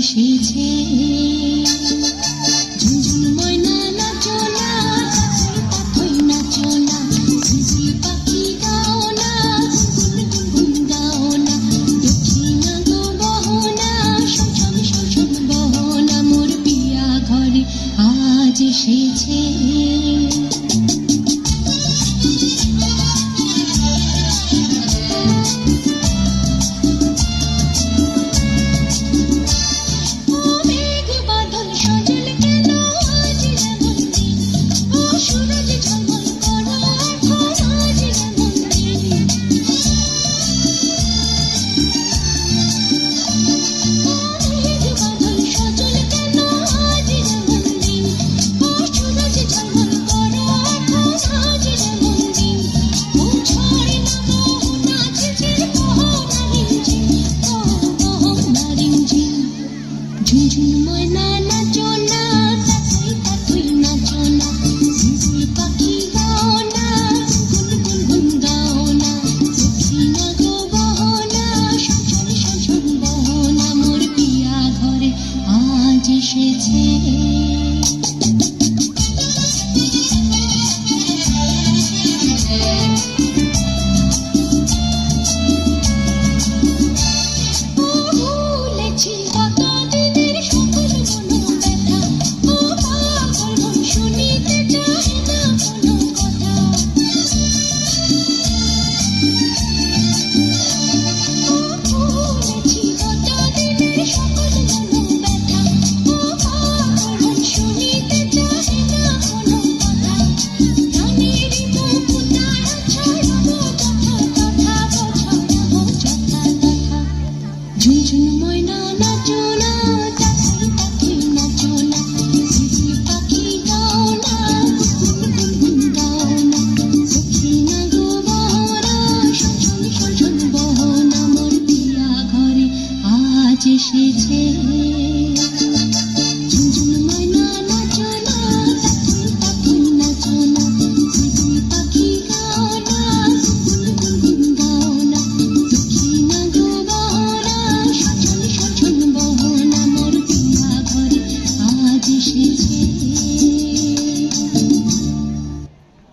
এসেছে। ঝুনঝুন ময়না নাচো না, পাখি নাচো না, ঝিঝি পাখি গাও না, গুনগুন গাও না, দক্ষিণা গো বহনা, শোষণ শোষণ বহনা, মোর পিয়া ঘরে আজ এসেছে। ঝুনঝুন ময়না নাচো না, তাথই নাচো না, ঝিঝি পাখি গাও না, গুনগুন গাও না, দক্ষিণা গো বহনা, শোষণ শোষণ বহনা, মোর পিয়া ঘরে আজ এসেছে। ঝুনঝুন ময়না নাচো না, তাথই নাচো না, ঝিঝি পাখি গাও না, গুনগুন গাও না, দক্ষিণা গো বহনা, শোষণ শোষণ বহনা, মোর পিয়া ঘরে আজ এসেছে। ঝুনঝুন ময়না নাচো না, তাথই নাচো না, ঝিঝি পাখি গাও না, গুনগুন গাও না, দক্ষিণা গো বহনা, শোষণ শোষণ বহনা, মোর পিয়া ঘরে আজ এসেছে।